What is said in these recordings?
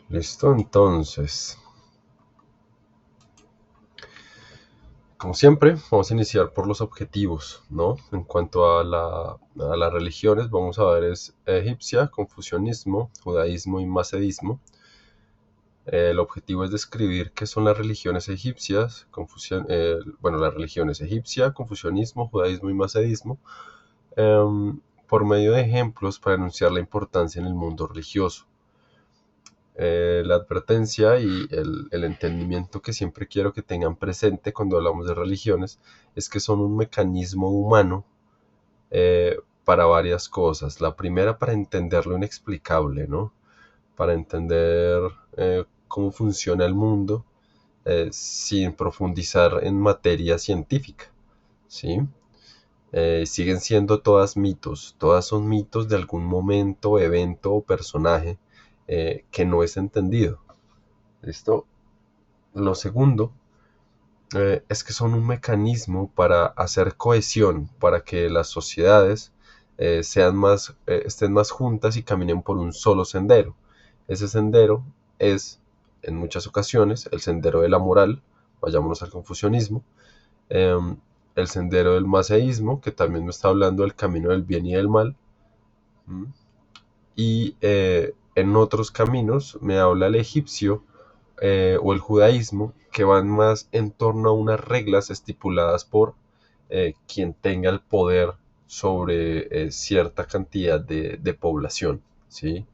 Listo, entonces, como siempre, vamos a iniciar por los objetivos, ¿no? En cuanto a las religiones, vamos a ver es egipcia, confucianismo, judaísmo y macedismo. El objetivo es describir qué son las religiones egipcias, las religiones egipcia, confucianismo, judaísmo y macedismo, por medio de ejemplos para enunciar la importancia en el mundo religioso. La advertencia y el entendimiento que siempre quiero que tengan presente cuando hablamos de religiones es que son un mecanismo humano para varias cosas. La primera, para entender lo inexplicable, ¿no? Para entender cómo funciona el mundo sin profundizar en materia científica, ¿sí? Siguen siendo todas son mitos de algún momento, evento o personaje que no es entendido. ¿Listo? Lo segundo es que son un mecanismo para hacer cohesión, para que las sociedades estén más juntas y caminen por un solo sendero. Ese sendero es, en muchas ocasiones, el sendero de la moral, vayámonos al confucianismo, eh, el sendero del maceísmo, que también me está hablando del camino del bien y del mal, ¿m? Y en otros caminos me habla el egipcio o el judaísmo, que van más en torno a unas reglas estipuladas por quien tenga el poder sobre cierta cantidad de población, ¿sí?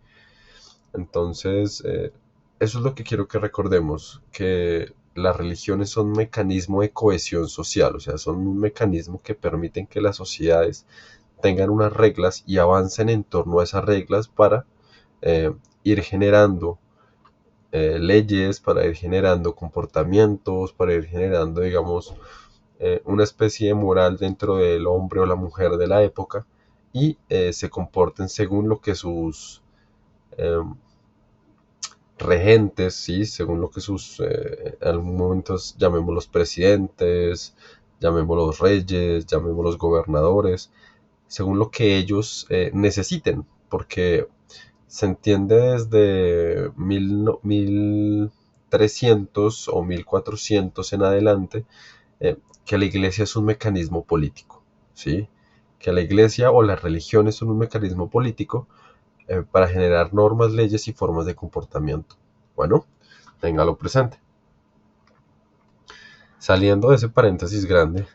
Entonces, eso es lo que quiero que recordemos, que las religiones son un mecanismo de cohesión social, o sea, son un mecanismo que permiten que las sociedades tengan unas reglas y avancen en torno a esas reglas para eh, ir generando leyes, para ir generando comportamientos, para ir generando, digamos, una especie de moral dentro del hombre o la mujer de la época y se comporten según lo que sus eh, regentes, ¿sí? Según lo que en algún momento llamémoslos presidentes, llamémoslos reyes, llamémoslos gobernadores, según lo que ellos necesiten, porque se entiende desde 1300 o 1400 en adelante que la iglesia es un mecanismo político, ¿sí? Que la iglesia o las religiones son un mecanismo político para generar normas, leyes y formas de comportamiento. Bueno, téngalo presente. Saliendo de ese paréntesis grande,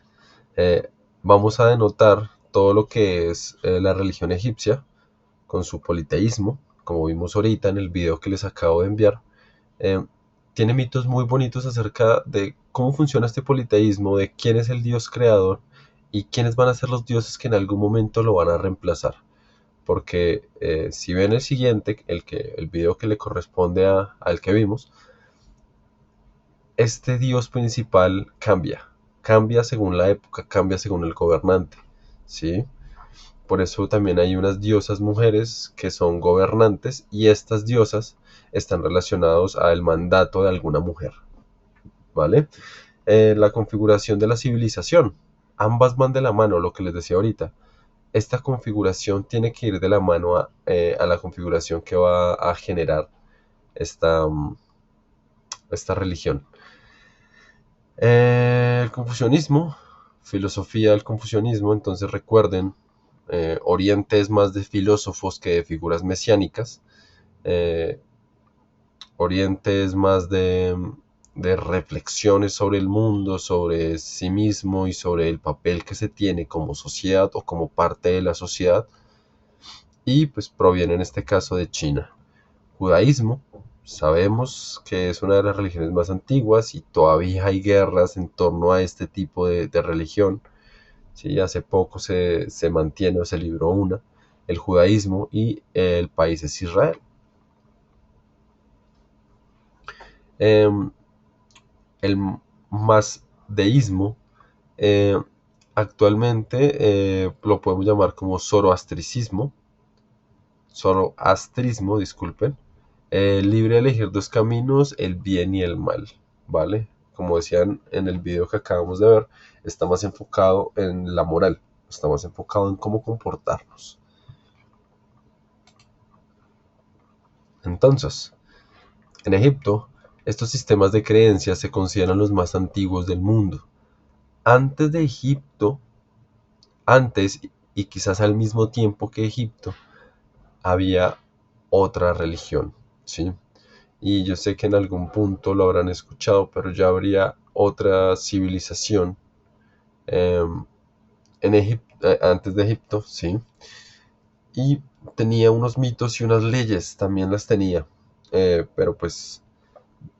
vamos a denotar todo lo que es la religión egipcia con su politeísmo, como vimos ahorita en el video que les acabo de enviar. eh, Tiene mitos muy bonitos acerca de cómo funciona este politeísmo, de quién es el dios creador y quiénes van a ser los dioses que en algún momento lo van a reemplazar. Porque si ven el siguiente, el video que le corresponde al que vimos, este dios principal cambia según la época, cambia según el gobernante, ¿sí? Por eso también hay unas diosas mujeres que son gobernantes y estas diosas están relacionados al mandato de alguna mujer, ¿vale? La configuración de la civilización. Ambas van de la mano, lo que les decía ahorita. Esta configuración tiene que ir de la mano a la configuración que va a generar esta religión. El confucianismo, filosofía del confucianismo, entonces recuerden, Oriente es más de filósofos que de figuras mesiánicas. Eh, Oriente es más de reflexiones sobre el mundo, sobre sí mismo y sobre el papel que se tiene como sociedad o como parte de la sociedad. Y pues proviene en este caso de China. Judaísmo, sabemos que es una de las religiones más antiguas y todavía hay guerras en torno a este tipo de religión. ¿Sí? Hace poco se mantiene o se libró una, el judaísmo, y el país es Israel. Eh, el masdeísmo eh, actualmente lo podemos llamar como zoroastrismo, disculpen, libre de elegir dos caminos, el bien y el mal, ¿vale? Como decían en el video que acabamos de ver, está más enfocado en la moral, está más enfocado en cómo comportarnos. Entonces, En Egipto, estos sistemas de creencias se consideran los más antiguos del mundo. Antes de Egipto, antes y quizás al mismo tiempo que Egipto, había otra religión, ¿sí? Y yo sé que en algún punto lo habrán escuchado, pero ya habría otra civilización eh, antes de Egipto, ¿sí? Y tenía unos mitos y unas leyes, también las tenía, pero pues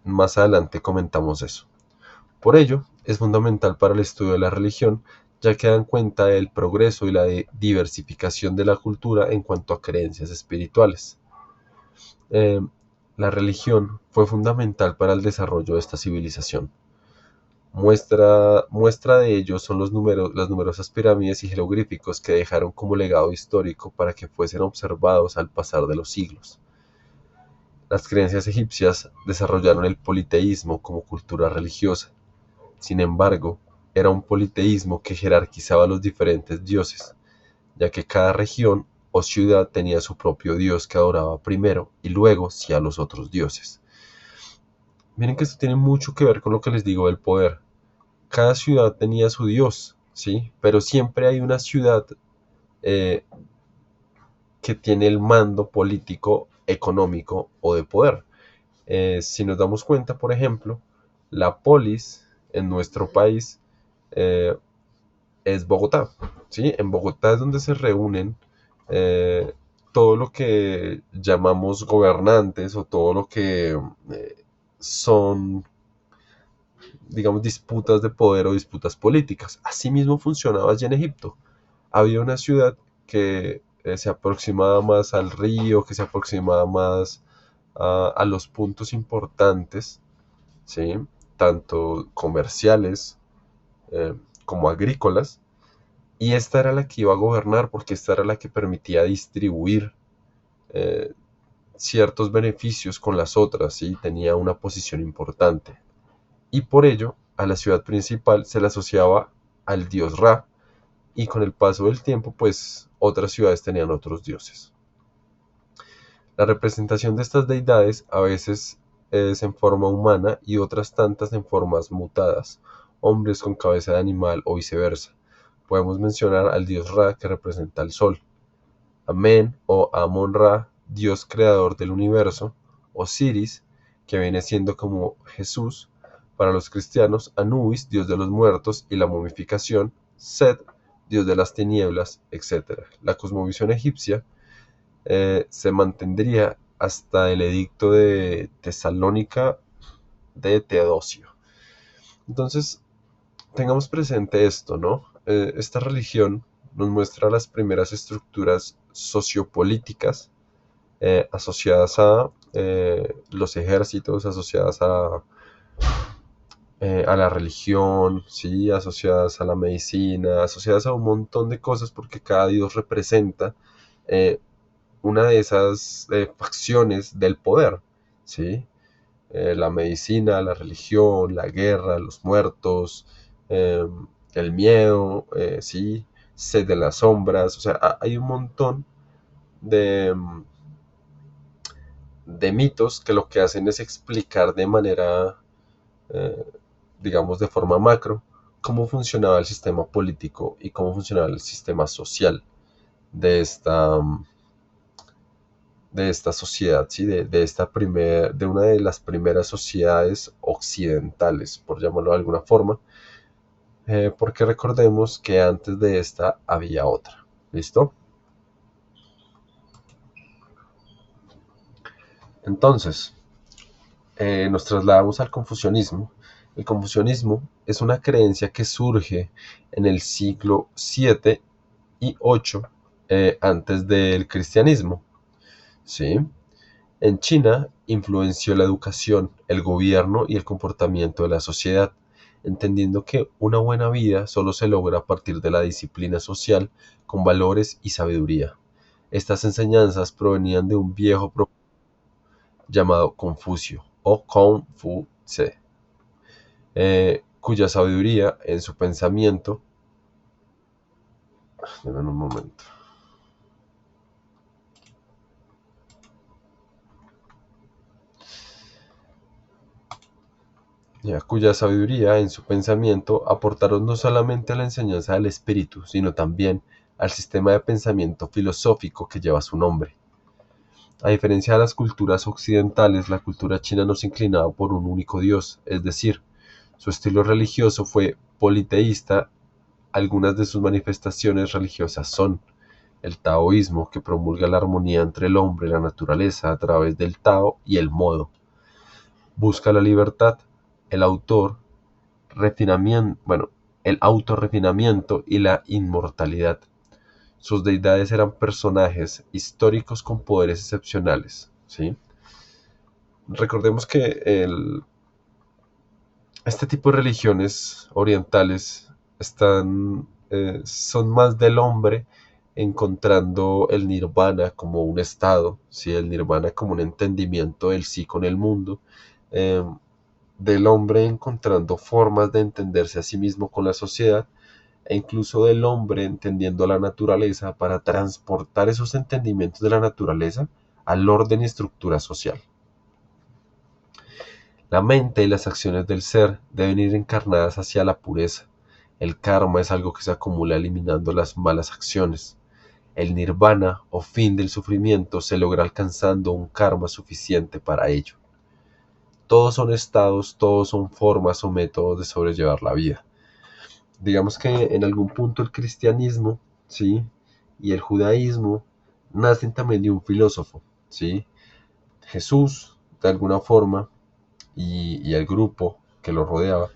más adelante comentamos eso. Por ello, es fundamental para el estudio de la religión, ya que dan cuenta del progreso y la diversificación de la cultura en cuanto a creencias espirituales. Eh, la religión fue fundamental para el desarrollo de esta civilización. Muestra de ello son las numerosas pirámides y jeroglíficos que dejaron como legado histórico para que fuesen observados al pasar de los siglos. Las creencias egipcias desarrollaron el politeísmo como cultura religiosa. Sin embargo, era un politeísmo que jerarquizaba los diferentes dioses, ya que cada región o ciudad tenía su propio dios que adoraba primero y luego sí a los otros dioses. Miren que esto tiene mucho que ver con lo que les digo del poder. Cada ciudad tenía su dios, ¿sí? Pero siempre hay una ciudad eh, que tiene el mando político, económico o de poder. Si nos damos cuenta, por ejemplo, la polis en nuestro país eh, es Bogotá, ¿sí? En Bogotá es donde se reúnen eh, todo lo que llamamos gobernantes o todo lo que son, digamos, disputas de poder o disputas políticas. Asimismo funcionaba allí en Egipto. Había una ciudad que se aproximaba más al río, que se aproximaba más a los puntos importantes, ¿sí? Tanto comerciales eh, como agrícolas, y esta era la que iba a gobernar porque esta era la que permitía distribuir eh, ciertos beneficios con las otras, ¿sí? Tenía una posición importante. Y por ello, a la ciudad principal se le asociaba al dios Ra, y con el paso del tiempo, pues otras ciudades tenían otros dioses. La representación de estas deidades a veces es en forma humana y otras tantas en formas mutadas, hombres con cabeza de animal o viceversa. Podemos mencionar al dios Ra que representa el sol, Amen o Amon-Ra, dios creador del universo, Osiris, que viene siendo como Jesús para los cristianos, Anubis, dios de los muertos y la momificación, Set, dios de las tinieblas, etc. La cosmovisión egipcia se mantendría hasta el edicto de Tesalónica de Teodosio. Entonces, tengamos presente esto, ¿no? Esta religión nos muestra las primeras estructuras sociopolíticas asociadas a los ejércitos, asociadas a la religión, ¿sí? Asociadas a la medicina, asociadas a un montón de cosas porque cada dios representa eh, una de esas facciones del poder, ¿sí? La medicina, la religión, la guerra, los muertos, eh, el miedo, ¿sí? Sed de las sombras, o sea, hay un montón de, de mitos que lo que hacen es explicar de manera, eh, digamos, de forma macro, cómo funcionaba el sistema político y cómo funcionaba el sistema social de esta sociedad, ¿sí? De una de las primeras sociedades occidentales, por llamarlo de alguna forma, porque recordemos que antes de esta había otra. ¿Listo? Entonces, nos trasladamos al confucianismo. El confucianismo es una creencia que surge en el siglo 7 y 8 antes del cristianismo. ¿Sí? En China influenció la educación, el gobierno y el comportamiento de la sociedad, entendiendo que una buena vida solo se logra a partir de la disciplina social con valores y sabiduría. Estas enseñanzas provenían de un viejo llamado Confucio o Confuce, cuya sabiduría en su pensamiento, en un momento, cuya sabiduría en su pensamiento aportaron no solamente a la enseñanza del espíritu, sino también al sistema de pensamiento filosófico que lleva su nombre. A diferencia de las culturas occidentales, la cultura china no se inclinaba por un único dios, es decir, su estilo religioso fue politeísta. Algunas de sus manifestaciones religiosas son el taoísmo, que promulga la armonía entre el hombre y la naturaleza a través del Tao y el modo. Busca la libertad, el autor, el autorrefinamiento y la inmortalidad. Sus deidades eran personajes históricos con poderes excepcionales, ¿sí? Recordemos que este tipo de religiones orientales son más del hombre encontrando el nirvana como un estado, ¿sí? El nirvana como un entendimiento del sí con el mundo, eh, del hombre encontrando formas de entenderse a sí mismo con la sociedad e incluso del hombre entendiendo la naturaleza para transportar esos entendimientos de la naturaleza al orden y estructura social. La mente y las acciones del ser deben ir encarnadas hacia la pureza. El karma es algo que se acumula eliminando las malas acciones. El nirvana o fin del sufrimiento se logra alcanzando un karma suficiente para ello. Todos son estados, todos son formas o métodos de sobrellevar la vida. Digamos que en algún punto el cristianismo, ¿sí? Y el judaísmo nacen también de un filósofo, ¿sí? Jesús, de alguna forma, y el grupo que lo rodeaba,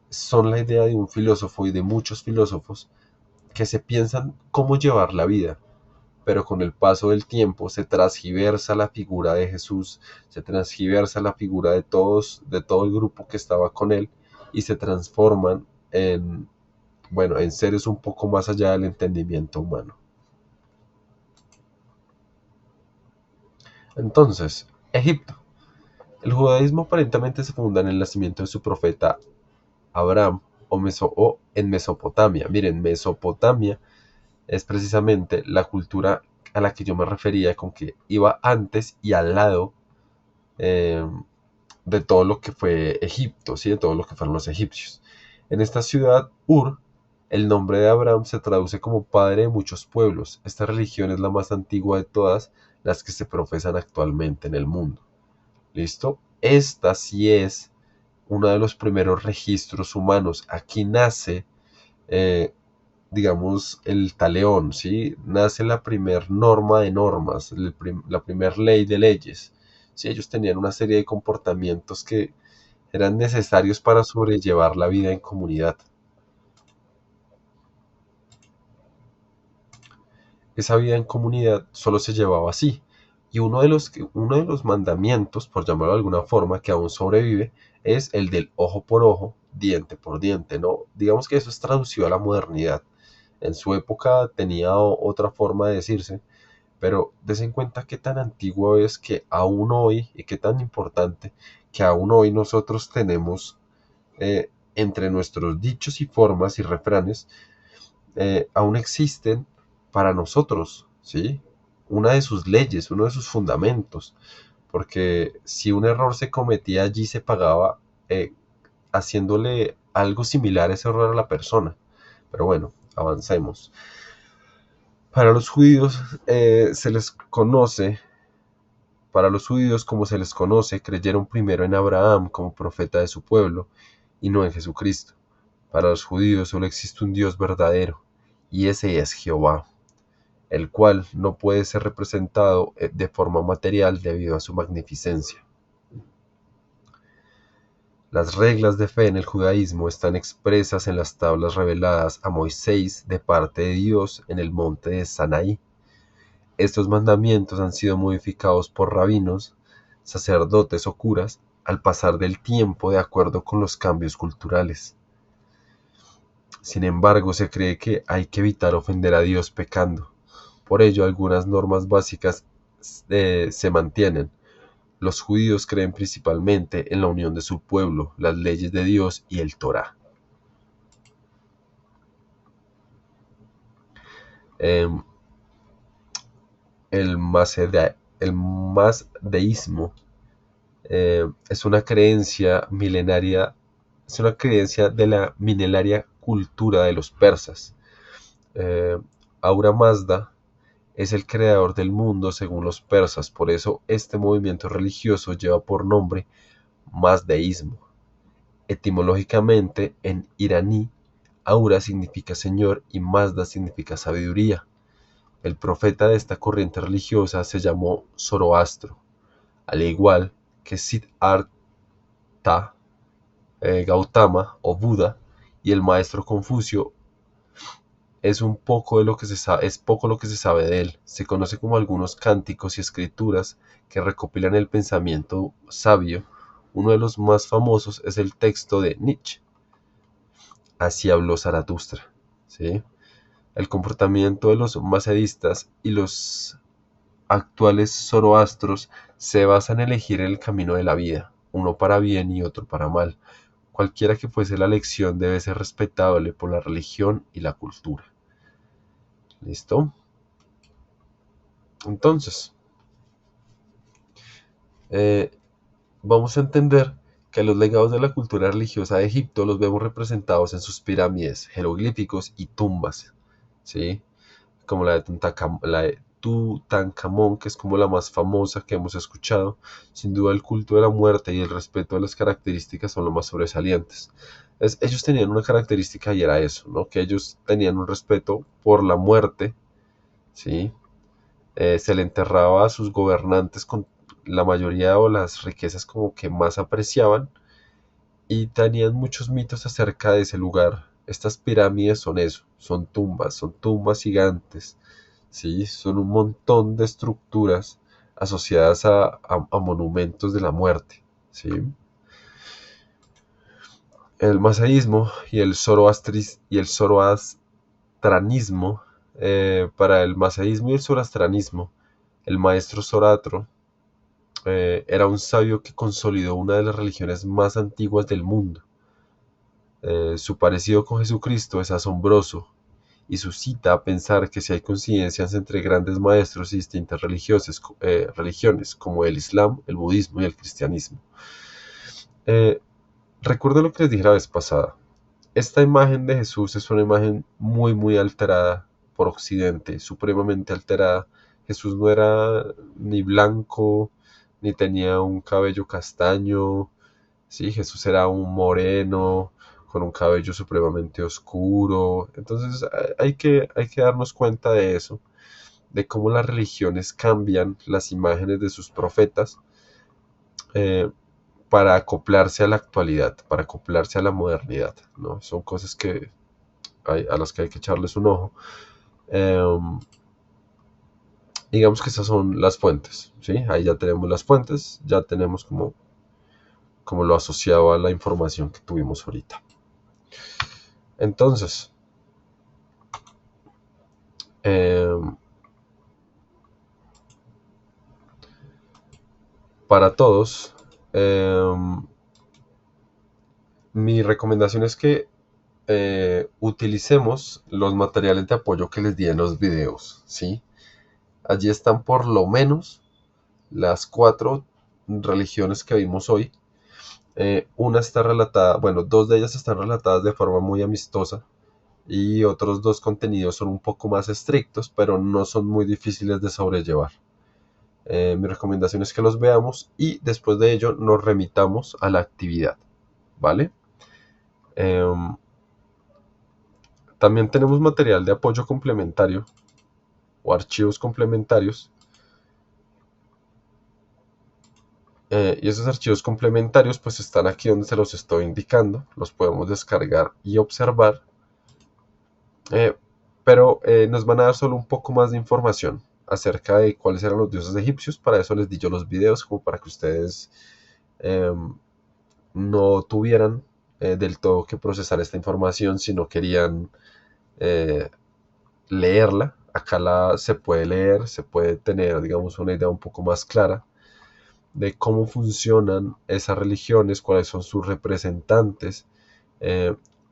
son la idea de un filósofo y de muchos filósofos que se piensan cómo llevar la vida, pero con el paso del tiempo se transgiversa la figura de Jesús, se transgiversa la figura de todo el grupo que estaba con él y se transforman en seres un poco más allá del entendimiento humano. Entonces, Egipto. El judaísmo aparentemente se funda en el nacimiento de su profeta Abraham o en Mesopotamia. Miren, Mesopotamia es precisamente la cultura a la que yo me refería, con que iba antes y al lado eh, de todo lo que fue Egipto, ¿sí? De todo lo que fueron los egipcios. En esta ciudad, Ur, el nombre de Abraham se traduce como padre de muchos pueblos. Esta religión es la más antigua de todas las que se profesan actualmente en el mundo. ¿Listo? Esta sí es uno de los primeros registros humanos. Aquí nace, eh, digamos, el taleón, ¿sí? Nace la primer norma de normas, la primer ley de leyes. ¿Sí? Ellos tenían una serie de comportamientos que eran necesarios para sobrellevar la vida en comunidad. Esa vida en comunidad solo se llevaba así. Y uno de los mandamientos, por llamarlo de alguna forma, que aún sobrevive, es el del ojo por ojo, diente por diente, ¿no? Digamos que eso es traducido a la modernidad. En su época tenía otra forma de decirse, pero des en cuenta qué tan antiguo es que aún hoy, y qué tan importante, que aún hoy nosotros tenemos entre nuestros dichos y formas y refranes, aún existen para nosotros, ¿sí? Una de sus leyes, uno de sus fundamentos, porque si un error se cometía allí se pagaba haciéndole algo similar a ese error a la persona. Pero bueno, avancemos. Para los judíos se les conoce, para los judíos como se les conoce, creyeron primero en Abraham como profeta de su pueblo y no en Jesucristo. Para los judíos solo existe un Dios verdadero y ese es Jehová, el cual no puede ser representado de forma material debido a su magnificencia. Las reglas de fe en el judaísmo están expresas en las tablas reveladas a Moisés de parte de Dios en el monte de Sinaí. Estos mandamientos han sido modificados por rabinos, sacerdotes o curas al pasar del tiempo de acuerdo con los cambios culturales. Sin embargo, se cree que hay que evitar ofender a Dios pecando. Por ello, algunas normas básicas se mantienen. Los judíos creen principalmente en la unión de su pueblo, las leyes de Dios y el Torá. Eh, el masdeísmo Es una creencia milenaria, es una creencia de la milenaria cultura de los persas. Eh, Ahura Mazda es el creador del mundo según los persas, por eso este movimiento religioso lleva por nombre mazdeísmo. Etimológicamente, en iraní, Aura significa señor y Mazda significa sabiduría. El profeta de esta corriente religiosa se llamó Zoroastro, al igual que Siddhartha Gautama o Buda y el maestro Confucio. Es poco lo que se sabe de él. Se conoce como algunos cánticos y escrituras que recopilan el pensamiento sabio. Uno de los más famosos es el texto de Nietzsche, Así habló Zaratustra. ¿Sí? El comportamiento de los macedistas y los actuales zoroastros se basa en elegir el camino de la vida, uno para bien y otro para mal. Cualquiera que fuese la elección debe ser respetable por la religión y la cultura. ¿Listo? Entonces, eh, vamos a entender que los legados de la cultura religiosa de Egipto los vemos representados en sus pirámides, jeroglíficos y tumbas, ¿sí? Como la de Tutankamón, que es como la más famosa que hemos escuchado. Sin duda el culto de la muerte y el respeto de las características son los más sobresalientes. Ellos tenían una característica y era eso, ¿no? Que ellos tenían un respeto por la muerte, ¿sí? Se le enterraba a sus gobernantes con la mayoría o las riquezas como que más apreciaban y tenían muchos mitos acerca de ese lugar. Estas pirámides son eso, son tumbas gigantes, ¿sí? Son un montón de estructuras asociadas a monumentos de la muerte, ¿sí? El masaísmo y el zoroastranismo, para el masaísmo y el zoroastranismo, el maestro Zoratro era un sabio que consolidó una de las religiones más antiguas del mundo. Su parecido con Jesucristo es asombroso y suscita a pensar que si hay coincidencias entre grandes maestros y distintas religiones como el Islam, el budismo y el cristianismo. Eh, Recuerdo lo que les dije la vez pasada. Esta imagen de Jesús es una imagen muy alterada por Occidente, supremamente alterada. Jesús no era ni blanco, ni tenía un cabello castaño, ¿sí? Jesús era un moreno, con un cabello supremamente oscuro. Entonces hay que darnos cuenta de eso, de cómo las religiones cambian las imágenes de sus profetas eh, para acoplarse a la actualidad, para acoplarse a la modernidad, ¿no? Son cosas a las que hay que echarles un ojo. Digamos que esas son las fuentes, ¿sí? Ahí ya tenemos las fuentes, ya tenemos como lo asociado a la información que tuvimos ahorita. Entonces, eh, para todos, mi recomendación es que utilicemos los materiales de apoyo que les di en los videos, ¿sí? Allí están por lo menos las 4 religiones que vimos hoy. Una está relatada, bueno, 2 de ellas están relatadas de forma muy amistosa y otros 2 contenidos son un poco más estrictos, pero no son muy difíciles de sobrellevar. Mi recomendación es que los veamos y después de ello nos remitamos a la actividad, ¿vale? También tenemos material de apoyo complementario o archivos complementarios. Y esos archivos complementarios pues están aquí donde se los estoy indicando. Los podemos descargar y observar. Pero nos van a dar solo un poco más de información acerca de cuáles eran los dioses egipcios. Para eso les di yo los videos, como para que ustedes no tuvieran del todo que procesar esta información si no querían leerla. Acá se puede leer, se puede tener, digamos, una idea un poco más clara de cómo funcionan esas religiones, cuáles son sus representantes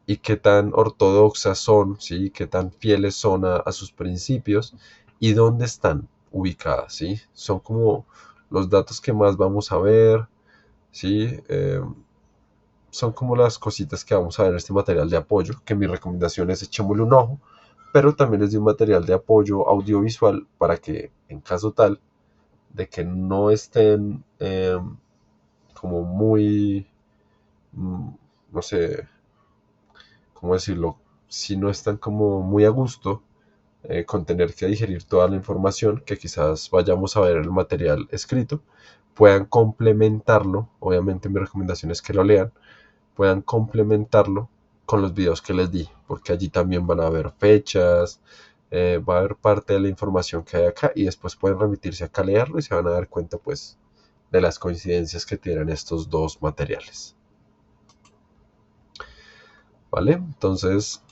y qué tan ortodoxas son, ¿sí? Qué tan fieles son a sus principios y dónde están ubicadas, ¿sí? Son como los datos que más vamos a ver. ¿sí? Son como las cositas que vamos a ver en este material de apoyo, que mi recomendación es echémosle un ojo, pero también es de un material de apoyo audiovisual para que en caso tal de que no estén como muy, mm, no sé, ¿cómo decirlo? Si no están como muy a gusto con tener que digerir toda la información que quizás vayamos a ver en el material escrito, puedan complementarlo, obviamente mi recomendación es que lo lean, puedan complementarlo con los videos que les di, porque allí también van a haber fechas, va a haber parte de la información que hay acá y después pueden remitirse acá a leerlo y se van a dar cuenta pues de las coincidencias que tienen estos dos materiales. ¿Vale? Entonces,